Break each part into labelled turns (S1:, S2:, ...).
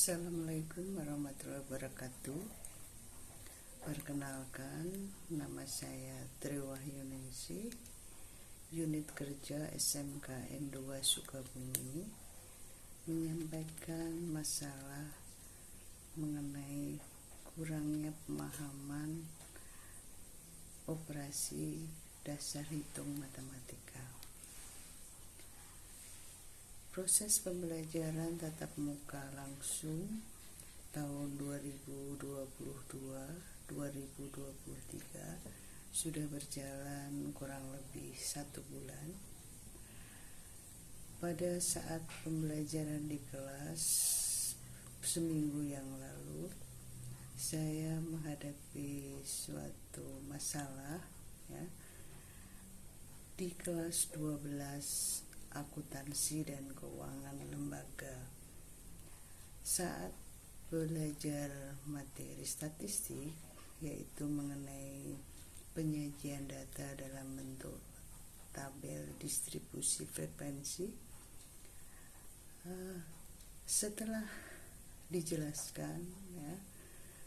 S1: Assalamualaikum warahmatullahi wabarakatuh. Perkenalkan, nama saya Triwahyuningsih, unit kerja SMKN 2 Sukabumi, menyampaikan masalah mengenai kurangnya pemahaman operasi dasar hitung matematika. Proses pembelajaran tatap muka langsung tahun 2022-2023 sudah berjalan kurang lebih 1 bulan. Pada saat pembelajaran di kelas seminggu yang lalu, saya menghadapi suatu masalah di kelas 12 akuntansi dan keuangan lembaga. Saat belajar materi statistik, yaitu mengenai penyajian data dalam bentuk tabel distribusi frekuensi, setelah dijelaskan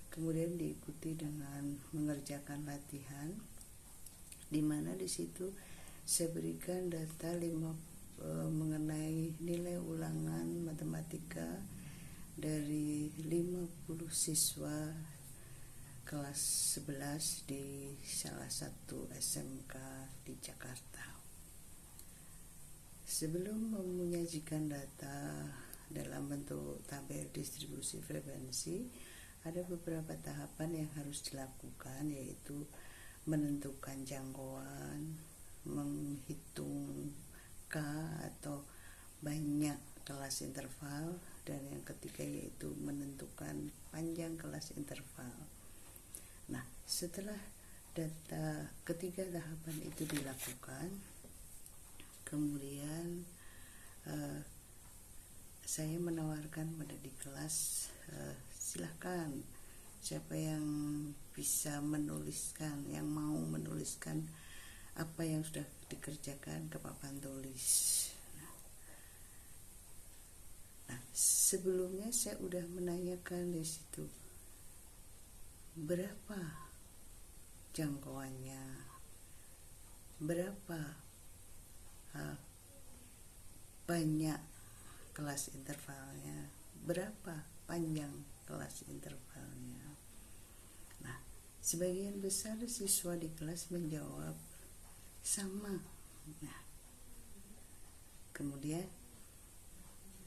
S1: kemudian diikuti dengan mengerjakan latihan, di mana di situ saya berikan data mengenai nilai ulangan matematika dari 50 siswa kelas 11 di salah satu SMK di Jakarta. Sebelum menyajikan data dalam bentuk tabel distribusi frekuensi, ada beberapa tahapan yang harus dilakukan, yaitu menentukan jangkauan, menghitung K atau banyak kelas interval, dan yang ketiga yaitu menentukan panjang kelas interval. Nah, setelah ketiga tahapan itu dilakukan, kemudian saya menawarkan pada di kelas, silahkan siapa yang bisa menuliskan, yang mau menuliskan apa yang sudah dikerjakan ke papan tulis. Nah, sebelumnya saya sudah menanyakan di situ berapa jangkauannya, berapa banyak kelas intervalnya, berapa panjang kelas intervalnya. Nah, sebagian besar siswa di kelas menjawab sama. Nah, kemudian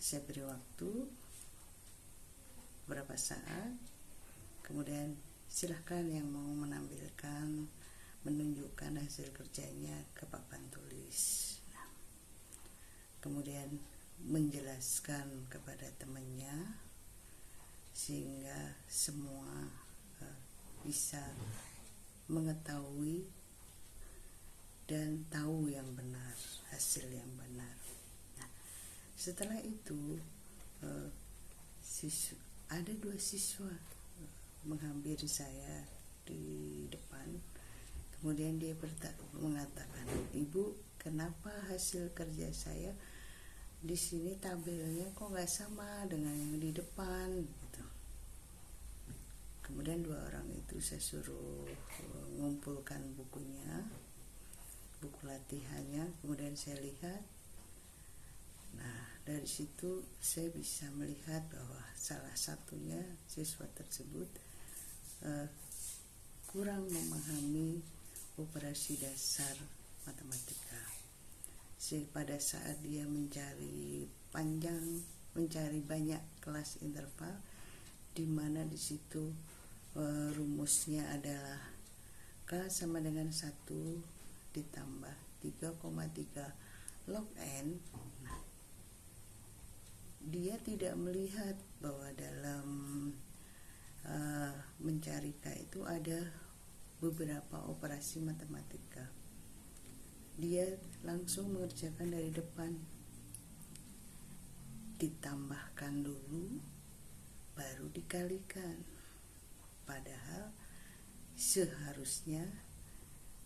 S1: saya beri waktu beberapa saat, kemudian silahkan yang mau menunjukkan hasil kerjanya ke papan tulis. Nah, kemudian menjelaskan kepada temannya sehingga semua bisa mengetahui dan tahu yang benar, hasil yang benar. Nah, setelah itu ada 2 siswa menghampiri saya di depan, kemudian dia mengatakan, "Ibu, kenapa hasil kerja saya di sini tabelnya kok nggak sama dengan yang di depan?" Gitu. Kemudian 2 orang itu saya suruh mengumpulkan bukunya, buku latihannya, kemudian saya lihat. Nah, dari situ saya bisa melihat bahwa salah satunya siswa tersebut kurang memahami operasi dasar matematika. Pada saat dia mencari banyak kelas interval, di mana di situ rumusnya adalah K sama dengan 1 ditambah 3,3 log N. Nah, dia tidak melihat bahwa dalam mencari K itu ada beberapa operasi matematika. Dia langsung mengerjakan dari depan, ditambahkan dulu baru dikalikan, padahal seharusnya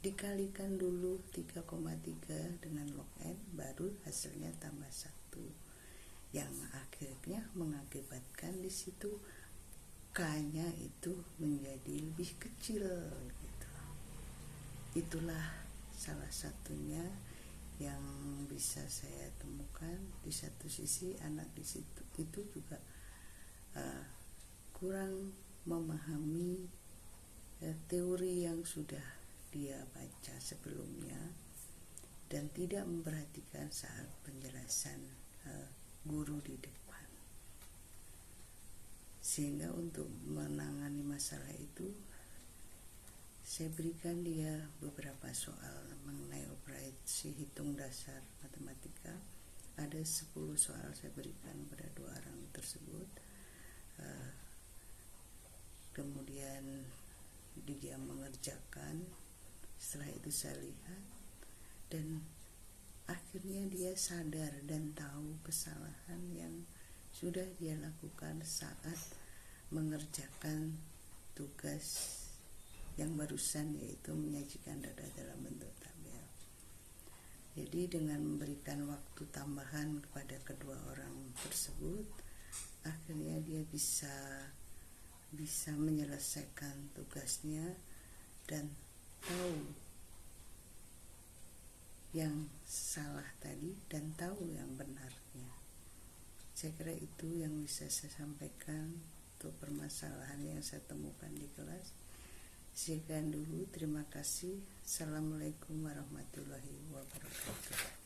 S1: dikalikan dulu 3,3 dengan log N, baru hasilnya tambah 1. yang akhirnya mengakibatkan di situ K-nya itu menjadi lebih kecil gitu. Itulah salah satunya yang bisa saya temukan. Di satu sisi anak di situ itu juga kurang memahami teori yang sudah dia baca sebelumnya dan tidak memperhatikan saat penjelasan guru di depan. Sehingga untuk menangani masalah itu, saya berikan dia beberapa soal mengenai operasi hitung dasar matematika. Ada 10 soal saya berikan pada 2 orang tersebut. Kemudian dia mengerjakan. Setelah itu saya lihat, dan akhirnya dia sadar dan tahu kesalahan yang sudah dia lakukan saat mengerjakan tugas yang barusan, yaitu menyajikan data dalam bentuk tabel. Jadi dengan memberikan waktu tambahan kepada kedua orang tersebut, akhirnya dia bisa menyelesaikan tugasnya dan tahu yang salah tadi dan tahu yang benarnya. Saya kira itu yang bisa saya sampaikan untuk permasalahan yang saya temukan di kelas. Sekian dulu, terima kasih. Assalamualaikum warahmatullahi wabarakatuh.